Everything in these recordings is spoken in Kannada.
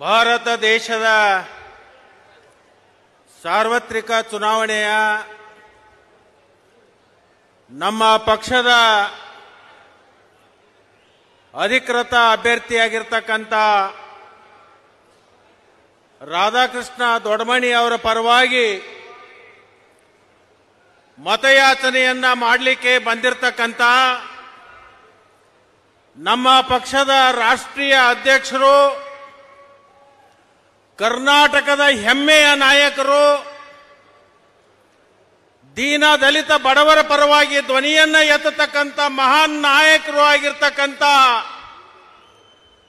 ಭಾರತ ದೇಶದ ಸಾರ್ವತ್ರಿಕ ಚುನಾವಣೆಯ ನಮ್ಮ ಪಕ್ಷದ ಅಧಿಕೃತ ಅಭ್ಯರ್ಥಿಯಾಗಿರ್ತಕ್ಕಂಥ ರಾಧಾಕೃಷ್ಣ ದೊಡ್ಡಮನಿ ಅವರ ಪರವಾಗಿ ಮತಯಾಚನೆಯನ್ನ ಮಾಡಲಿಕ್ಕೆ ಬಂದಿರತಕ್ಕಂಥ ನಮ್ಮ ಪಕ್ಷದ ರಾಷ್ಟ್ರೀಯ ಅಧ್ಯಕ್ಷರು, ಕರ್ನಾಟಕದ ಹೆಮ್ಮೆಯ ನಾಯಕರು, ದೀನ ದಲಿತ ಬಡವರ ಪರವಾಗಿ ಧ್ವನಿಯನ್ನ ಎತ್ತತಕ್ಕಂಥ ಮಹಾನ್ ನಾಯಕರು ಆಗಿರ್ತಕ್ಕಂಥ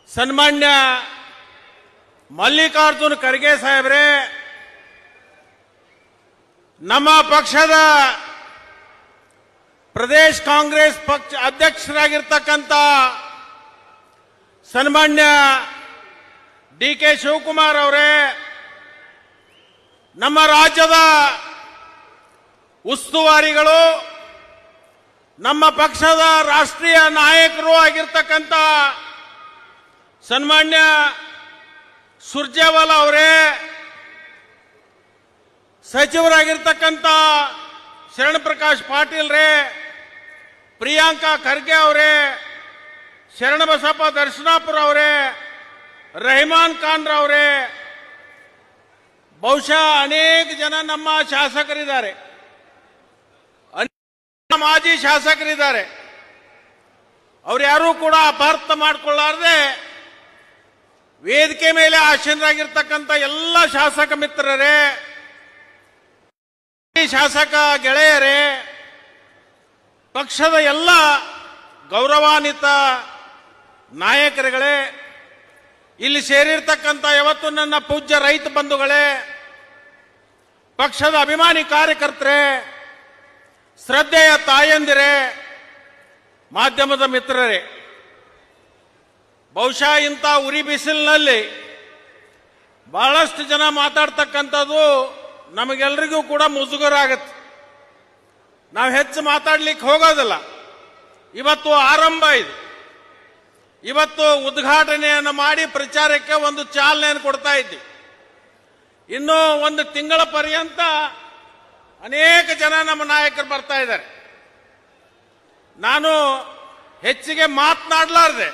ಸನ್ಮಾನ್ಯ ಮಲ್ಲಿಕಾರ್ಜುನ ಖರ್ಗೆ ಸಾಹೇಬ್ರೆ, ನಮ್ಮ ಪಕ್ಷದ ಪ್ರದೇಶ್ ಕಾಂಗ್ರೆಸ್ ಪಕ್ಷ ಅಧ್ಯಕ್ಷರಾಗಿರ್ತಕ್ಕಂಥ ಸನ್ಮಾನ್ಯ ಡಿ.ಕೆ. ಶಿವಕುಮಾರ್ ಅವರೇ, ನಮ್ಮ ರಾಜ್ಯದ ಉಸ್ತುವಾರಿಗಳು, ನಮ್ಮ ಪಕ್ಷದ ರಾಷ್ಟ್ರೀಯ ನಾಯಕರು ಆಗಿರ್ತಕ್ಕಂಥ ಸನ್ಮಾನ್ಯ ಸುರ್ಜೇವಾಲಾ ಅವರೇ, ಸಚಿವರಾಗಿರ್ತಕ್ಕಂಥ ಶರಣ ಪ್ರಕಾಶ್ ಪಾಟೀಲ್ ರೇ, ಪ್ರಿಯಾಂಕಾ ಖರ್ಗೆ ಅವರೇ, ಶರಣಬಸಪ್ಪ ದರ್ಶನಾಪುರ ಅವರೇ, ರೆಹಮಾನ್ ಖಾನ್ ರವರೇ, ಬಹುಶಃ ಅನೇಕ ಜನ ನಮ್ಮ ಶಾಸಕರಿದ್ದಾರೆ, ಮಾಜಿ ಶಾಸಕರಿದ್ದಾರೆ. ಅವ್ರು ಯಾರೂ ಕೂಡ ಅಪಾರ್ಥ ಮಾಡಿಕೊಳ್ಳಾರದೆ ವೇದಿಕೆ ಮೇಲೆ ಆಸೀನರಾಗಿರ್ತಕ್ಕಂಥ ಎಲ್ಲ ಶಾಸಕ ಮಿತ್ರರೇ, ಶಾಸಕ ಗೆಳೆಯರೇ, ಪಕ್ಷದ ಎಲ್ಲ ಗೌರವಾನ್ವಿತ ನಾಯಕರುಗಳೇ, ಇಲ್ಲಿ ಸೇರಿರ್ತಕ್ಕಂಥ ಯಾವತ್ತು ನನ್ನ ಪೂಜ್ಯ ರೈತ ಬಂಧುಗಳೇ, ಪಕ್ಷದ ಅಭಿಮಾನಿ ಕಾರ್ಯಕರ್ತರೇ, ಶ್ರದ್ಧೆಯ ತಾಯಂದಿರೇ, ಮಾಧ್ಯಮದ ಮಿತ್ರರೇ, ಬಹುಶಃ ಇಂಥ ಉರಿ ಬಿಸಿಲಿನಲ್ಲಿ ಬಹಳಷ್ಟು ಜನ ಮಾತಾಡ್ತಕ್ಕಂಥದ್ದು ನಮಗೆಲ್ಲರಿಗೂ ಕೂಡ ಮುಜುಗರ ಆಗುತ್ತೆ. ನಾವು ಹೆಚ್ಚು ಮಾತಾಡ್ಲಿಕ್ಕೆ ಹೋಗೋದಿಲ್ಲ. ಇವತ್ತು ಆರಂಭ ಇದು. ಇವತ್ತು ಉದ್ಘಾಟನೆಯನ್ನು ಮಾಡಿ ಪ್ರಚಾರಕ್ಕೆ ಒಂದು ಚಾಲನೆಯನ್ನು ಕೊಡ್ತಾ ಇದ್ದೀವಿ. ಇನ್ನೂ ಒಂದು ತಿಂಗಳ ಪರ್ಯಂತ ಅನೇಕ ಜನ ನಮ್ಮ ನಾಯಕರು ಬರ್ತಾ ಇದ್ದಾರೆ. ನಾನು ಹೆಚ್ಚಿಗೆ ಮಾತನಾಡಲಾರ್ದೆ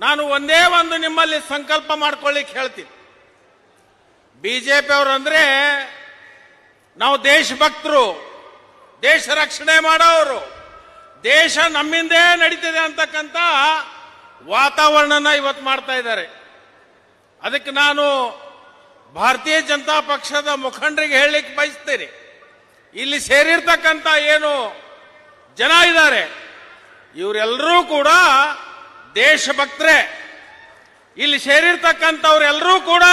ನಾನು ಒಂದೇ ಒಂದು ನಿಮ್ಮಲ್ಲಿ ಸಂಕಲ್ಪ ಮಾಡ್ಕೊಳ್ಳಿಕ್ಕೆ ಹೇಳ್ತೀನಿ. ಬಿಜೆಪಿ ಅವರು ಅಂದ್ರೆ ನಾವು ದೇಶಭಕ್ತರು, ದೇಶ ರಕ್ಷಣೆ ಮಾಡೋರು, ದೇಶ ನಮ್ಮಿಂದೇ ನಡೀತಿದೆ ಅಂತಕ್ಕಂಥ ವಾತಾವರಣನ ಇವತ್ತು ಮಾಡ್ತಾ ಇದ್ದಾರೆ. ಅದಕ್ಕೆ ನಾನು ಭಾರತೀಯ ಜನತಾ ಪಕ್ಷದ ಮುಖಂಡರಿಗೆ ಹೇಳಲಿಕ್ಕೆ ಬಯಸ್ತೇನೆ, ಇಲ್ಲಿ ಸೇರಿರ್ತಕ್ಕಂಥ ಏನು ಜನ ಇದ್ದಾರೆ ಇವರೆಲ್ಲರೂ ಕೂಡ ದೇಶಭಕ್ತರೇ. ಇಲ್ಲಿ ಸೇರಿರ್ತಕ್ಕಂಥವ್ರೆಲ್ಲರೂ ಕೂಡ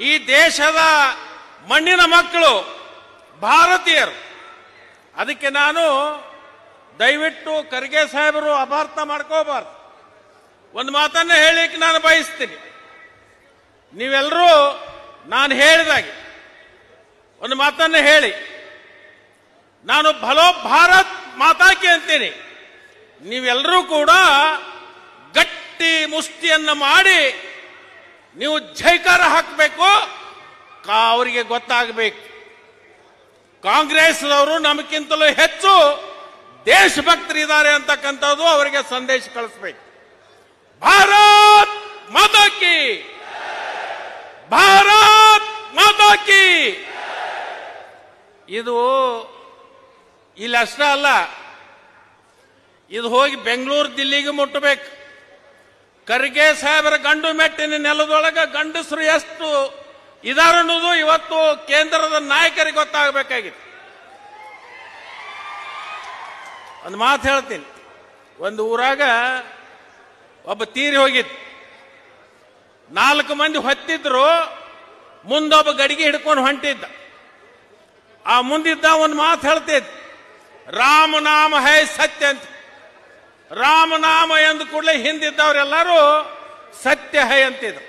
ಈ ದೇಶದ ಮಣ್ಣಿನ ಮಕ್ಕಳು, ಭಾರತೀಯರು. ಅದಕ್ಕೆ ನಾನು ದಯವಿಟ್ಟು ಖರ್ಗೆ ಸಾಹೇಬರು ಅಪಾರ್ಥ ಮಾಡ್ಕೋಬಾರ್ದು. ಒಂದು ಮಾತನ್ನ ಹೇಳಲಿಕ್ಕೆ ನಾನು ಬಯಸ್ತೀನಿ. ನೀವೆಲ್ಲರೂ ನಾನು ಹೇಳಿದಾಗೆ ಒಂದು ಮಾತನ್ನ ಹೇಳಿ, ನಾನು ಭಲೋ ಭಾರತ್ ಮಾತಾಕಿ ಅಂತೀನಿ. ನೀವೆಲ್ಲರೂ ಕೂಡ ಗಟ್ಟಿ ಮುಷ್ಟಿಯನ್ನು ಮಾಡಿ ನೀವು ಜೈಕಾರ ಹಾಕಬೇಕು. ಅವರಿಗೆ ಗೊತ್ತಾಗಬೇಕು ಕಾಂಗ್ರೆಸ್ನವರು ನಮಗಿಂತಲೂ ಹೆಚ್ಚು ದೇಶಭಕ್ತರಿದ್ದಾರೆ ಅಂತಕ್ಕಂಥದ್ದು ಅವರಿಗೆ ಸಂದೇಶ ಕಳಿಸ್ಬೇಕು. ಭಾರತ್ ಮಾತಾ ಕಿ, ಭಾರತ್ ಮಾತಾ ಕಿ. ಇದು ಇಲ್ಲಿ ಅಷ್ಟೇ ಅಲ್ಲ, ಇದು ಹೋಗಿ ಬೆಂಗಳೂರು ದಿಲ್ಲಿಗೆ ಮುಟ್ಟಬೇಕು. ಖರ್ಗೆ ಸಾಹೇಬರ ಗಂಡು ಮೆಟ್ಟಿನ ನೆಲದೊಳಗೆ ಗಂಡಸರು ಎಷ್ಟು ಇದಾರೆ ಅನ್ನೋದು ಇವತ್ತು ಕೇಂದ್ರದ ನಾಯಕರಿಗೆ ಗೊತ್ತಾಗಬೇಕಾಗಿತ್ತು. ಒಂದು ಮಾತು ಹೇಳ್ತೀನಿ. ಒಂದು ಊರಾಗ ಒಬ್ಬ ತೀರಿ ಹೋಗಿತ್ತು. 4 ಮಂದಿ ಹೊತ್ತಿದ್ರು, ಮುಂದೊಬ್ಬ ಗಡಿಗೆ ಹಿಡ್ಕೊಂಡು ಹೊಂಟಿದ್ದ. ಆ ಮುಂದಿದ್ದ ಒಂದು ಮಾತು ಹೇಳ್ತಿದ್ದ, ರಾಮನಾಮ ಹೈ ಸತ್ಯ ಅಂತ. ರಾಮನಾಮ ಎಂದ ಕೂಡಲೇ ಹಿಂದಿದ್ದವರೆಲ್ಲರೂ ಸತ್ಯ ಹೈ ಅಂತಿದ್ರು.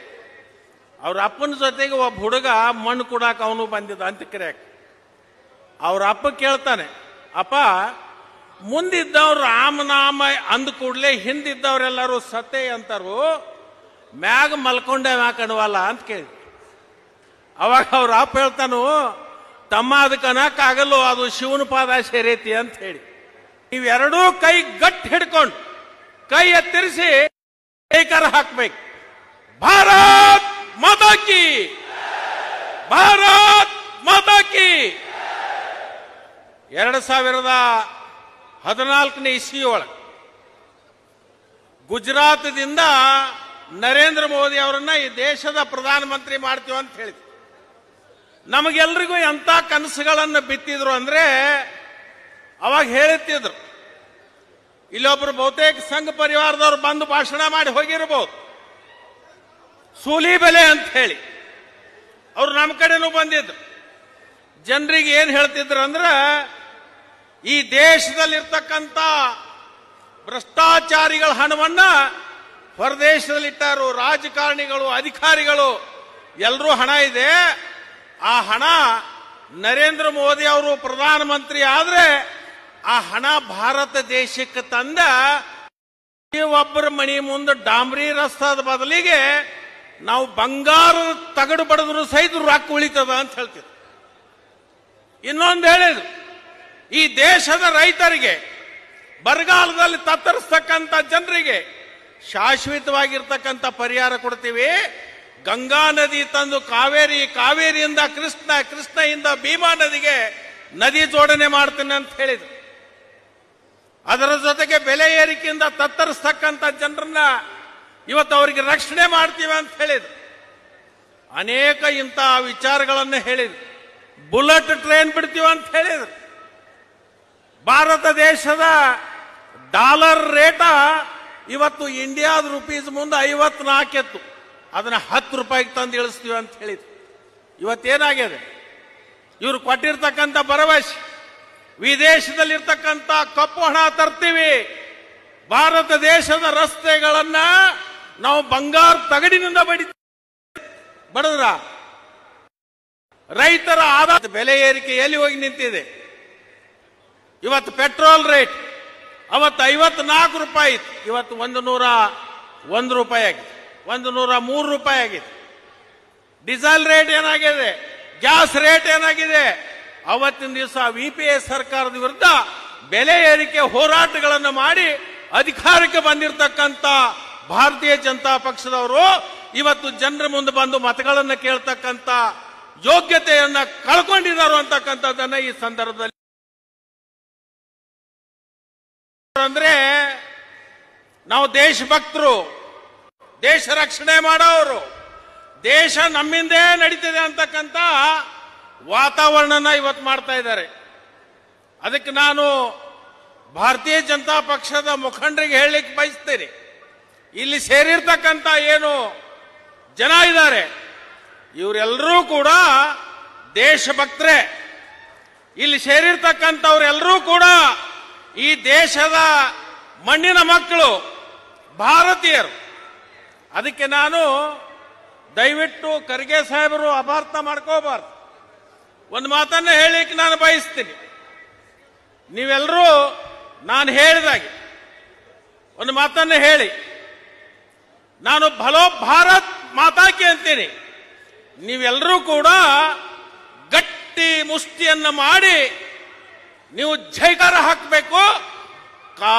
ಅವ್ರ ಅಪ್ಪನ ಜೊತೆಗೆ ಒಬ್ಬ ಹುಡುಗ ಮಣ್ಣು ಕೊಡಾಕ ಅವನು ಬಂದಿದ್ದ ಅಂತ್ಯಕ್ರಿಯೆಗೆ. ಅವ್ರ ಅಪ್ಪ ಕೇಳ್ತಾನೆ, ಅಪ್ಪ ಮುಂದಿದ್ದವ್ರು ರಾಮನಾಮ ಅಂದ ಕೂಡಲೇ ಹಿಂದಿದ್ದವರೆಲ್ಲರೂ ಸತ್ಯ ಅಂತಾರು, ಮ್ಯಾಗ ಮಲ್ಕೊಂಡೆ ಯಾಕಣವಲ್ಲ ಅಂತ ಕೇಳಿ. ಅವಾಗ ಅವ್ರ ಅಪ್ಪ ಹೇಳ್ತಾನು, ತಮ್ಮ ಅದಕ್ಕೆ ಅನ್ನಕ್ಕಾಗಲ್ಲೋ, ಅದು ಶಿವನ ಪಾದ ಸೇರೈತಿ ಅಂತ ಹೇಳಿ. ನೀವೆರಡೂ ಕೈ ಗಟ್ಟಿ ಹಿಡ್ಕೊಂಡು ಕೈ ಎತ್ತರಿಸಿ ಏಕರ ಹಾಕ್ಬೇಕು. ಭಾರತ್ ಮಾತಾ ಕಿ, ಭಾರತ್ ಮಾತಾ ಕಿ. 2014ನೇ ಇಸ್ವಿ ಒಳಗೆ ಗುಜರಾತದಿಂದ ನರೇಂದ್ರ ಮೋದಿ ಅವರನ್ನ ಈ ದೇಶದ ಪ್ರಧಾನಮಂತ್ರಿ ಮಾಡ್ತೀವಿ ಅಂತ ಹೇಳಿದ್ರು. ನಮಗೆಲ್ರಿಗೂ ಎಂತ ಕನಸುಗಳನ್ನು ಬಿತ್ತಿದ್ರು ಅಂದ್ರೆ ಅವಾಗ ಹೇಳುತ್ತಿದ್ರು. ಇಲ್ಲೊಬ್ರು ಬಹುತೇಕ ಸಂಘ ಪರಿವಾರದವ್ರು ಬಂದು ಭಾಷಣ ಮಾಡಿ ಹೋಗಿರಬಹುದು, ಸೂಲಿ ಬೆಲೆ ಅಂತ ಹೇಳಿ. ಅವ್ರು ನಮ್ಮ ಕಡೆನೂ ಬಂದಿದ್ರು. ಜನರಿಗೆ ಏನ್ ಹೇಳ್ತಿದ್ರು ಅಂದ್ರೆ, ಈ ದೇಶದಲ್ಲಿರ್ತಕ್ಕಂಥ ಭ್ರಷ್ಟಾಚಾರಿಗಳ ಹಣವನ್ನ ಹೊರದೇಶದಲ್ಲಿಟ್ಟಾರು. ರಾಜಕಾರಣಿಗಳು, ಅಧಿಕಾರಿಗಳು ಎಲ್ಲರೂ ಹಣ ಇದೆ. ಆ ಹಣ ನರೇಂದ್ರ ಮೋದಿ ಅವರು ಪ್ರಧಾನಮಂತ್ರಿ ಆದ್ರೆ ಆ ಹಣ ಭಾರತ ದೇಶಕ್ಕೆ ತಂದ ಒಬ್ಬರ ಮಣಿ ಮುಂದೆ ಡಾಂಬ್ರಿ ರಸ್ತಾದ ಬದಲಿಗೆ ನಾವು ಬಂಗಾರ ತಗಡು ಬಡದ್ರು ಸಹಿತ ರೊಕ್ಕ ಉಳಿತದ ಅಂತ ಹೇಳ್ತಿದ್ರು. ಇನ್ನೊಂದು ಹೇಳಿದ್ರು, ಈ ದೇಶದ ರೈತರಿಗೆ, ಬರಗಾಲದಲ್ಲಿ ತತ್ತರಿಸ್ತಕ್ಕಂಥ ಜನರಿಗೆ ಶಾಶ್ವತವಾಗಿರ್ತಕ್ಕಂಥ ಪರಿಹಾರ ಕೊಡ್ತೀವಿ. ಗಂಗಾ ನದಿ ತಂದು ಕಾವೇರಿ, ಕಾವೇರಿಯಿಂದ ಕೃಷ್ಣ, ಕೃಷ್ಣದಿಂದ ಭೀಮಾ ನದಿಗೆ ನದಿ ಜೋಡಣೆ ಮಾಡ್ತೀನಿ ಅಂತ ಹೇಳಿದ್ರು. ಅದರ ಜೊತೆಗೆ ಬೆಲೆ ಏರಿಕೆಯಿಂದ ತತ್ತರಿಸ್ತಕ್ಕಂಥ ಜನರನ್ನ ಇವತ್ತು ಅವರಿಗೆ ರಕ್ಷಣೆ ಮಾಡ್ತೀವಿ ಅಂತ ಹೇಳಿದ್ರು. ಅನೇಕ ಇಂತಹ ವಿಚಾರಗಳನ್ನು ಹೇಳಿದ್ರು. ಬುಲೆಟ್ ಟ್ರೈನ್ ಬಿಡ್ತೀವಿ ಅಂತ ಹೇಳಿದ್ರು. ಭಾರತ ದೇಶದ ಡಾಲರ್ ರೇಟ ಇವತ್ತು ಇಂಡಿಯಾದ ರುಪೀಸ್ ಮುಂದೆ 54 ಎತ್ತು, ಅದನ್ನ 10 ರೂಪಾಯಿಗೆ ತಂದು ಇಳಿಸ್ತೀವಿ ಅಂತ ಹೇಳಿದ್ರು. ಇವತ್ತೇನಾಗಿದೆ? ಇವರು ಕೊಟ್ಟಿರ್ತಕ್ಕಂಥ ಭರವಸೆ, ವಿದೇಶದಲ್ಲಿರ್ತಕ್ಕಂಥ ಕಪ್ಪು ಹಣ ತರ್ತೀವಿ, ಭಾರತ ದೇಶದ ರಸ್ತೆಗಳನ್ನ ನಾವು ಬಂಗಾರ ತಗಡಿನಿಂದ ಬಡದ್ರ ರೈತರ ಆದಾಯ ಬೆಲೆ ಏರಿಕೆ ಎಲ್ಲಿ ಹೋಗಿ ನಿಂತಿದೆ? ಇವತ್ತು ಪೆಟ್ರೋಲ್ ರೇಟ್ ಅವತ್ತು 54 ರೂಪಾಯಿ ಇತ್ತು, ಇವತ್ತು 101 ರೂಪಾಯಿ ಆಗಿದೆ, 103 ರೂಪಾಯಿ ಆಗಿದೆ. ಡೀಸೆಲ್ ರೇಟ್ ಏನಾಗಿದೆ? ಗ್ಯಾಸ್ ರೇಟ್ ಏನಾಗಿದೆ? ಅವತ್ತಿನ ದಿವಸ ಯುಪಿಎ ಸರ್ಕಾರದ ವಿರುದ್ಧ ಬೆಲೆ ಏರಿಕೆ ಹೋರಾಟಗಳನ್ನು ಮಾಡಿ ಅಧಿಕಾರಕ್ಕೆ ಬಂದಿರತಕ್ಕಂಥ ಭಾರತೀಯ ಜನತಾ ಪಕ್ಷದವರು ಇವತ್ತು ಜನರ ಮುಂದೆ ಬಂದು ಮತಗಳನ್ನು ಕೇಳ್ತಕ್ಕಂಥ ಯೋಗ್ಯತೆಯನ್ನ ಕಳ್ಕೊಂಡಿದ್ದಾರೆ ಅಂತಕ್ಕಂಥದ್ದನ್ನ ಈ ಸಂದರ್ಭದಲ್ಲಿ ಅಂದ್ರೆ, ನಾವು ದೇಶಭಕ್ತರು, ದೇಶ ರಕ್ಷಣೆ ಮಾಡೋರು, ದೇಶ ನಮ್ಮಿಂದೇ ನಡೀತಿದೆ ಅಂತಕ್ಕಂಥ ವಾತಾವರಣನ ಇವತ್ತು ಮಾಡ್ತಾ ಇದ್ದಾರೆ. ಅದಕ್ಕೆ ನಾನು ಭಾರತೀಯ ಜನತಾ ಪಕ್ಷದ ಮುಖಂಡರಿಗೆ ಹೇಳಲಿಕ್ಕೆ ಬಯಸ್ತೇನೆ, ಇಲ್ಲಿ ಸೇರಿರ್ತಕ್ಕಂಥ ಏನು ಜನ ಇದ್ದಾರೆ ಇವರೆಲ್ಲರೂ ಕೂಡ ದೇಶಭಕ್ತರೇ. ಇಲ್ಲಿ ಸೇರಿರ್ತಕ್ಕಂಥವರೆಲ್ಲರೂ ಕೂಡ ಈ ದೇಶದ ಮಣ್ಣಿನ ಮಕ್ಕಳು, ಭಾರತೀಯರು. ಅದಕ್ಕೆ ನಾನು ದಯವಿಟ್ಟು ಖರ್ಗೆ ಸಾಹೇಬರು ಅಪಾರ್ಥ ಮಾಡ್ಕೋಬಾರ್ದು. ಒಂದು ಮಾತನ್ನ ಹೇಳಲಿಕ್ಕೆ ನಾನು ಬಯಸ್ತೀನಿ. ನೀವೆಲ್ಲರೂ ನಾನು ಹೇಳಿದಾಗೆ ಒಂದು ಮಾತನ್ನ ಹೇಳಿ, ನಾನು ಭಲೋ ಭಾರತ್ ಮಾತಾಕಿ ಅಂತೀನಿ. ನೀವೆಲ್ಲರೂ ಕೂಡ ಗಟ್ಟಿ ಮುಷ್ಟಿಯನ್ನು ಮಾಡಿ ನೀವು ಜೈಕಾರ ಹಾಕಬೇಕು.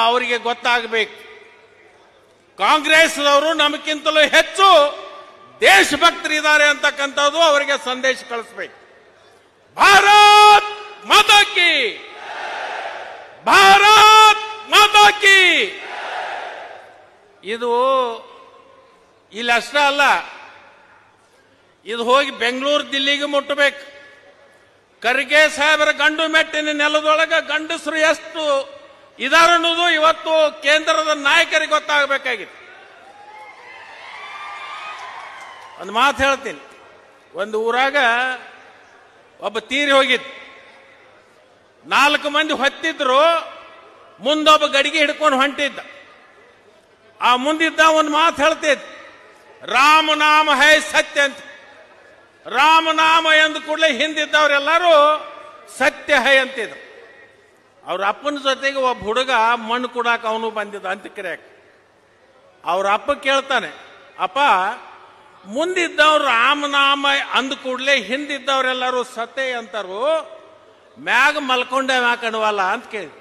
ಅವರಿಗೆ ಗೊತ್ತಾಗಬೇಕು, ಕಾಂಗ್ರೆಸ್ನವರು ನಮಗಿಂತಲೂ ಹೆಚ್ಚು ದೇಶಭಕ್ತರಿದ್ದಾರೆ ಅಂತಕ್ಕಂಥದ್ದು ಅವರಿಗೆ ಸಂದೇಶ ಕಳಿಸ್ಬೇಕು. ಭಾರತ್ ಮಾತಾ ಕಿ, ಭಾರತ್ ಮಾತಾ ಕಿ. ಇದು ಇಲ್ಲಿ ಅಷ್ಟೇ ಅಲ್ಲ, ಇದು ಹೋಗಿ ಬೆಂಗಳೂರು, ದಿಲ್ಲಿಗೆ ಮುಟ್ಟಬೇಕು. ಖರ್ಗೆ ಸಾಹೇಬರ ಗಂಡು ಮೆಟ್ಟಿನ ನೆಲದೊಳಗೆ ಗಂಡಸರು ಎಷ್ಟು ಇದಾರೆ ಅನ್ನೋದು ಇವತ್ತು ಕೇಂದ್ರದ ನಾಯಕರಿಗೆ ಗೊತ್ತಾಗಬೇಕಾಗಿತ್ತು. ಒಂದು ಮಾತು ಹೇಳ್ತೀನಿ. ಒಂದು ಊರಾಗ ಒಬ್ಬ ತೀರಿ ಹೋಗಿದ್ದು, 4 ಮಂದಿ ಹೊತ್ತಿದ್ರು, ಮುಂದೊಬ್ಬ ಗಡಿಗೆ ಹಿಡ್ಕೊಂಡು ಹೊಂಟಿದ್ದ. ಆ ಮುಂದಿದ್ದ ಒಂದು ಮಾತು ಹೇಳ್ತಿದ್ದ, ರಾಮನಾಮ ಹೈ ಸತ್ಯ ಅಂತ. ರಾಮನಾಮ ಎಂದ ಕೂಡಲೇ ಹಿಂದಿದ್ದವರೆಲ್ಲರೂ ಸತ್ಯ ಹೈ ಅಂತಿದ್ರು. ಅವ್ರ ಅಪ್ಪನ ಜೊತೆಗೆ ಒಬ್ಬ ಹುಡುಗ ಮಣ್ಣು ಕೊಡಾಕ ಅವನು ಬಂದಿದ್ದ ಅಂತ್ಯಕ್ರಿಯೆಗೆ. ಅವ್ರ ಅಪ್ಪ ಕೇಳ್ತಾನೆ, ಅಪ್ಪ ಮುಂದಿದ್ದವ್ರು ರಾಮನಾಮ ಅಂದ ಕೂಡಲೇ ಹಿಂದಿದ್ದವ್ರೆಲ್ಲರೂ ಸತೆ ಅಂತಾರು, ಮ್ಯಾಗ ಮಲ್ಕೊಂಡೆ ಮ್ಯಾಕಣವಲ್ಲ ಅಂತ ಕೇಳಿ.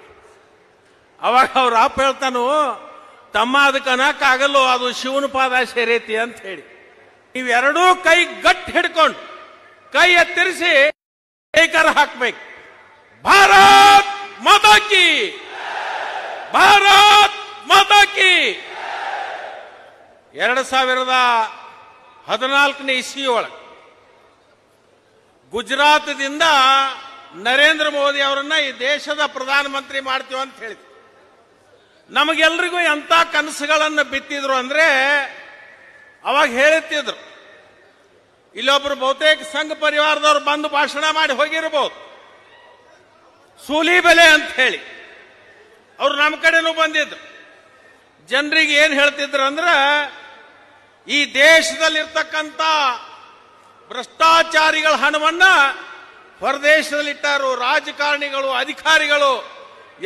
ಅವಾಗ ಅವ್ರ ಅಪ್ಪ ಹೇಳ್ತಾನು, ತಮ್ಮ ಅದಕ್ಕೆ ಅನ್ನಕ್ಕಾಗಲ್ಲೋ, ಅದು ಶಿವನ ಪಾದ ಸೇರೈತಿ ಅಂತ ಹೇಳಿ. ನೀವೆರಡೂ ಕೈ ಗಟ್ಟಿ ಹಿಡ್ಕೊಂಡು ಕೈ ಎತ್ತರಿಸಿ ಏಕರ ಹಾಕ್ಬೇಕು. ಭಾರತ್ ಮಾತಾ ಕಿ, ಭಾರತ್ ಮಾತಾ ಕಿ. 2014ನೇ ಇಸ್ವಿ ಒಳಗೆ ಗುಜರಾತ್ದಿಂದ ನರೇಂದ್ರ ಮೋದಿ ಅವರನ್ನ ಈ ದೇಶದ ಪ್ರಧಾನಮಂತ್ರಿ ಮಾಡ್ತೀವಿ ಅಂತ ಹೇಳಿದ್ರು. ನಮಗೆಲ್ರಿಗೂ ಎಂತ ಕನಸುಗಳನ್ನು ಬಿತ್ತಿದ್ರು ಅಂದ್ರೆ ಅವಾಗ ಹೇಳುತ್ತಿದ್ರು. ಇಲ್ಲೊಬ್ರು ಬಹುತೇಕ ಸಂಘ ಪರಿವಾರದವ್ರು ಬಂದು ಭಾಷಣ ಮಾಡಿ ಹೋಗಿರಬಹುದು, ಸೂಲಿಬೆಲೆ ಅಂತ ಹೇಳಿ. ಅವ್ರು ನಮ್ಮ ಕಡೆನೂ ಬಂದಿದ್ರು. ಜನರಿಗೆ ಏನ್ ಹೇಳ್ತಿದ್ರು ಅಂದ್ರ, ಈ ದೇಶದಲ್ಲಿರ್ತಕ್ಕಂಥ ಭ್ರಷ್ಟಾಚಾರಿಗಳ ಹಣವನ್ನ ಹೊರದೇಶದಲ್ಲಿಟ್ಟಾರು. ರಾಜಕಾರಣಿಗಳು, ಅಧಿಕಾರಿಗಳು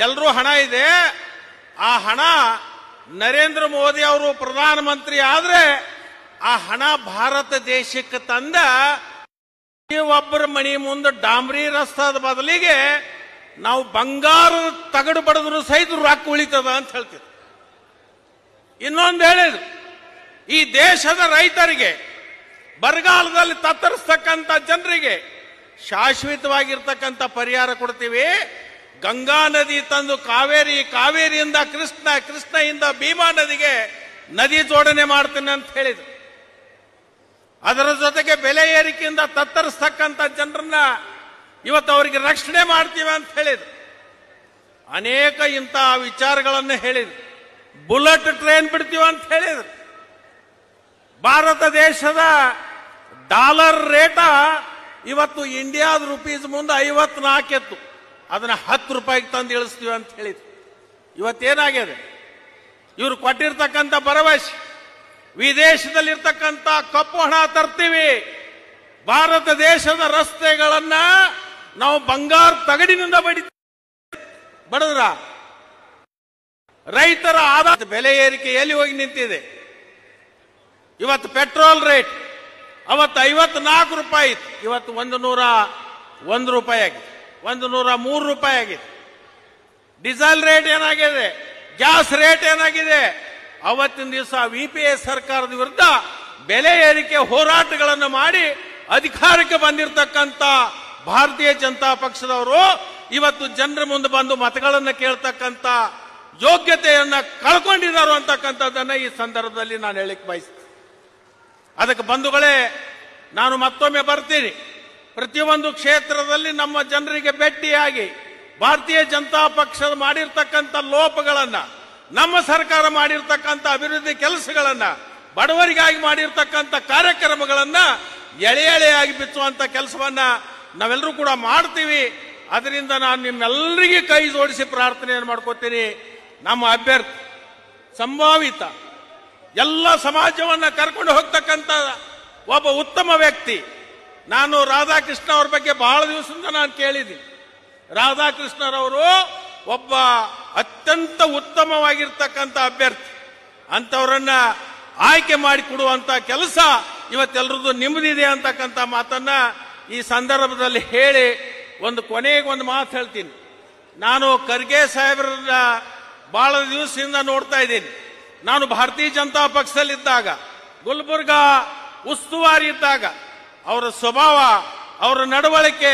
ಎಲ್ಲರೂ ಹಣ ಇದೆ. ಆ ಹಣ ನರೇಂದ್ರ ಮೋದಿ ಅವರು ಪ್ರಧಾನಮಂತ್ರಿ ಆದ್ರೆ ಆ ಹಣ ಭಾರತ ದೇಶಕ್ಕೆ ತಂದ ಒಬ್ಬರ ಮಣಿ ಮುಂದೆ ಡಾಂಬ್ರಿ ರಸ್ತಾದ ಬದಲಿಗೆ ನಾವು ಬಂಗಾರದ ತಗಡು ಬಡದ್ರು ಸಹಿತ ರೊಕ್ಕ ಉಳಿತದ ಅಂತ ಹೇಳ್ತಿದ್ರು. ಇನ್ನೊಂದು ಹೇಳಿದ್ರು, ಈ ದೇಶದ ರೈತರಿಗೆ, ಬರಗಾಲದಲ್ಲಿ ತತ್ತರಿಸ್ತಕ್ಕಂಥ ಜನರಿಗೆ ಶಾಶ್ವತವಾಗಿರ್ತಕ್ಕಂಥ ಪರಿಹಾರ ಕೊಡ್ತೀವಿ. ಗಂಗಾ ನದಿ ತಂದು ಕಾವೇರಿ, ಕಾವೇರಿಯಿಂದ ಕೃಷ್ಣ, ಕೃಷ್ಣದಿಂದ ಭೀಮಾ ನದಿಗೆ ನದಿ ಜೋಡಣೆ ಮಾಡ್ತೀನಿ ಅಂತ ಹೇಳಿದ್ರು. ಅದರ ಜೊತೆಗೆ ಬೆಲೆ ಏರಿಕೆಯಿಂದ ತತ್ತರಿಸ್ತಕ್ಕಂಥ ಜನರನ್ನ ಇವತ್ತು ಅವರಿಗೆ ರಕ್ಷಣೆ ಮಾಡ್ತೀವಿ ಅಂತ ಹೇಳಿದ್ರು. ಅನೇಕ ಇಂತಹ ವಿಚಾರಗಳನ್ನು ಹೇಳಿದ್ರು. ಬುಲೆಟ್ ಟ್ರೈನ್ ಬಿಡ್ತೀವಿ ಅಂತ ಹೇಳಿದ್ರು. ಭಾರತ ದೇಶದ ಡಾಲರ್ ರೇಟ ಇವತ್ತು ಇಂಡಿಯಾದ ರುಪೀಸ್ ಮುಂದೆ 54 ಎತ್ತು, ಅದನ್ನ 10 ರೂಪಾಯಿಗೆ ತಂದು ಇಳಿಸ್ತೀವಿ ಅಂತ ಹೇಳಿದ್ರು. ಇವತ್ತೇನಾಗಿದೆ? ಇವರು ಕೊಟ್ಟಿರ್ತಕ್ಕಂಥ ಭರವಸೆ, ವಿದೇಶದಲ್ಲಿರ್ತಕ್ಕಂಥ ಕಪ್ಪು ಹಣ ತರ್ತೀವಿ, ಭಾರತ ದೇಶದ ರಸ್ತೆಗಳನ್ನ ನಾವು ಬಂಗಾರ ತಗಡಿನಿಂದ ಬಡದ್ರ. ರೈತರ ಆದಾಯ ಬೆಲೆ ಏರಿಕೆ ಎಲ್ಲಿ ಹೋಗಿ ನಿಂತಿದೆ? ಇವತ್ತು ಪೆಟ್ರೋಲ್ ರೇಟ್ ಅವತ್ತು 54 ರೂಪಾಯಿ ಇತ್ತು, ಇವತ್ತು 101 ರೂಪಾಯಿ ಆಗಿದೆ, 103 ರೂಪಾಯಿ ಆಗಿದೆ. ಡೀಸೆಲ್ ರೇಟ್ ಏನಾಗಿದೆ? ಗ್ಯಾಸ್ ರೇಟ್ ಏನಾಗಿದೆ? ಅವತ್ತಿನ ದಿವಸ ಯುಪಿಎ ಸರ್ಕಾರದ ವಿರುದ್ಧ ಬೆಲೆ ಏರಿಕೆ ಹೋರಾಟಗಳನ್ನು ಮಾಡಿ ಅಧಿಕಾರಕ್ಕೆ ಬಂದಿರತಕ್ಕಂಥ ಭಾರತೀಯ ಜನತಾ ಪಕ್ಷದವರು ಇವತ್ತು ಜನರ ಮುಂದೆ ಬಂದು ಮತಗಳನ್ನು ಕೇಳ್ತಕ್ಕಂಥ ಯೋಗ್ಯತೆಯನ್ನ ಕಳ್ಕೊಂಡಿದ್ದಾರೆ ಅಂತಕ್ಕಂಥದ್ದನ್ನ ಈ ಸಂದರ್ಭದಲ್ಲಿ ನಾನು ಹೇಳಿಕ್ ಬಯಸ್ತೀನಿ. ಅದಕ್ಕೆ ಬಂಧುಗಳೇ, ನಾನು ಮತ್ತೊಮ್ಮೆ ಬರ್ತೀನಿ. ಪ್ರತಿಯೊಂದು ಕ್ಷೇತ್ರದಲ್ಲಿ ನಮ್ಮ ಜನರಿಗೆ ಭೇಟಿಯಾಗಿ ಭಾರತೀಯ ಜನತಾ ಪಕ್ಷದ ಮಾಡಿರ್ತಕ್ಕಂಥ ಲೋಪಗಳನ್ನ, ನಮ್ಮ ಸರ್ಕಾರ ಮಾಡಿರ್ತಕ್ಕಂಥ ಅಭಿವೃದ್ಧಿ ಕೆಲಸಗಳನ್ನ, ಬಡವರಿಗಾಗಿ ಮಾಡಿರ್ತಕ್ಕಂಥ ಕಾರ್ಯಕ್ರಮಗಳನ್ನ ಎಳೆ ಎಳೆಯಾಗಿ ಬಿಚ್ಚುವಂತ ಕೆಲಸವನ್ನ ನಾವೆಲ್ಲರೂ ಕೂಡ ಮಾಡ್ತೀವಿ. ಅದರಿಂದ ನಾನು ನಿಮ್ಮೆಲ್ಲರಿಗೆ ಕೈ ಜೋಡಿಸಿ ಪ್ರಾರ್ಥನೆಯನ್ನು ಮಾಡ್ಕೋತೀನಿ. ನಮ್ಮ ಅಭ್ಯರ್ಥಿ ಸಂಭಾವಿತ ಎಲ್ಲ ಸಮಾಜವನ್ನ ಕರ್ಕೊಂಡು ಹೋಗ್ತಕ್ಕಂಥ ಒಬ್ಬ ಉತ್ತಮ ವ್ಯಕ್ತಿ. ನಾನು ರಾಧಾಕೃಷ್ಣ ಅವ್ರ ಬಗ್ಗೆ ಬಹಳ ದಿವಸದಿಂದ ನಾನು ಕೇಳಿದ್ದೀನಿ. ರಾಧಾಕೃಷ್ಣರವರು ಒಬ್ಬ ಅತ್ಯಂತ ಉತ್ತಮವಾಗಿರ್ತಕ್ಕಂಥ ಅಭ್ಯರ್ಥಿ. ಅಂತವರನ್ನ ಆಯ್ಕೆ ಮಾಡಿ ಕೊಡುವಂತ ಕೆಲಸ ಇವತ್ತೆಲ್ಲರದ್ದು ನಿಮ್ಮದಿದೆ ಅಂತಕ್ಕಂಥ ಮಾತನ್ನ ಈ ಸಂದರ್ಭದಲ್ಲಿ ಹೇಳಿ ಕೊನೆಗೆ ಒಂದು ಮಾತು ಹೇಳ್ತೀನಿ. ನಾನು ಖರ್ಗೆ ಸಾಹೇಬ್ರನ್ನ ಬಹಳ ದಿವಸದಿಂದ ನೋಡ್ತಾ ಇದ್ದೀನಿ. ನಾನು ಭಾರತೀಯ ಜನತಾ ಪಕ್ಷದಲ್ಲಿದ್ದಾಗ, ಗುಲ್ಬರ್ಗಾ ಉಸ್ತುವಾರಿ ಇದ್ದಾಗ ಅವರ ಸ್ವಭಾವ, ಅವರ ನಡವಳಿಕೆ,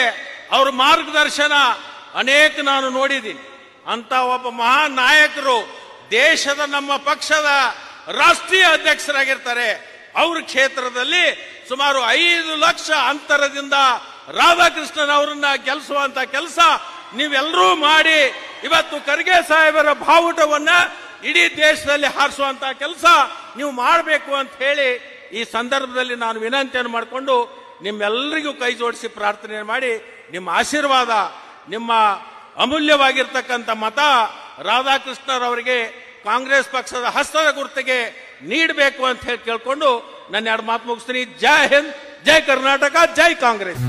ಅವರ ಮಾರ್ಗದರ್ಶನ ಅನೇಕ ನಾನು ನೋಡಿದ್ದೀನಿ. ಅಂತ ಒಬ್ಬ ಮಹಾನ್ ನಾಯಕರು ದೇಶದ ನಮ್ಮ ಪಕ್ಷದ ರಾಷ್ಟ್ರೀಯ ಅಧ್ಯಕ್ಷರಾಗಿರ್ತಾರೆ. ಅವ್ರ ಕ್ಷೇತ್ರದಲ್ಲಿ ಸುಮಾರು 5 ಲಕ್ಷ ಅಂತರದಿಂದ ರಾಧಾಕೃಷ್ಣನ್ ಅವರನ್ನ ಗೆಲ್ಲಿಸುವಂತ ಕೆಲಸ ನೀವೆಲ್ಲರೂ ಮಾಡಿ ಇವತ್ತು ಖರ್ಗೆ ಸಾಹೇಬರ ಬಾವುಟವನ್ನ ಇಡೀ ದೇಶದಲ್ಲಿ ಹಾರಿಸುವಂತ ಕೆಲಸ ನೀವು ಮಾಡಬೇಕು ಅಂತ ಹೇಳಿ ಈ ಸಂದರ್ಭದಲ್ಲಿ ನಾನು ವಿನಂತಿಯನ್ನು ಮಾಡಿಕೊಂಡು ನಿಮ್ಮೆಲ್ಲರಿಗೂ ಕೈ ಜೋಡಿಸಿ ಪ್ರಾರ್ಥನೆ ಮಾಡಿ, ನಿಮ್ಮ ಆಶೀರ್ವಾದ, ನಿಮ್ಮ ಅಮೂಲ್ಯವಾಗಿರ್ತಕ್ಕಂಥ ಮತ ರಾಧಾಕೃಷ್ಣರವರಿಗೆ ಕಾಂಗ್ರೆಸ್ ಪಕ್ಷದ ಹಸ್ತದ ಗುರುತಿಗೆ ನೀಡಬೇಕು ಅಂತ ಹೇಳಿ ಕೇಳ್ಕೊಂಡು ನನ್ನ 2 ಮಾತು ಮುಗಿಸ್ತೀನಿ. ಜೈ ಹಿಂದ್, ಜೈ ಕರ್ನಾಟಕ, ಜೈ ಕಾಂಗ್ರೆಸ್.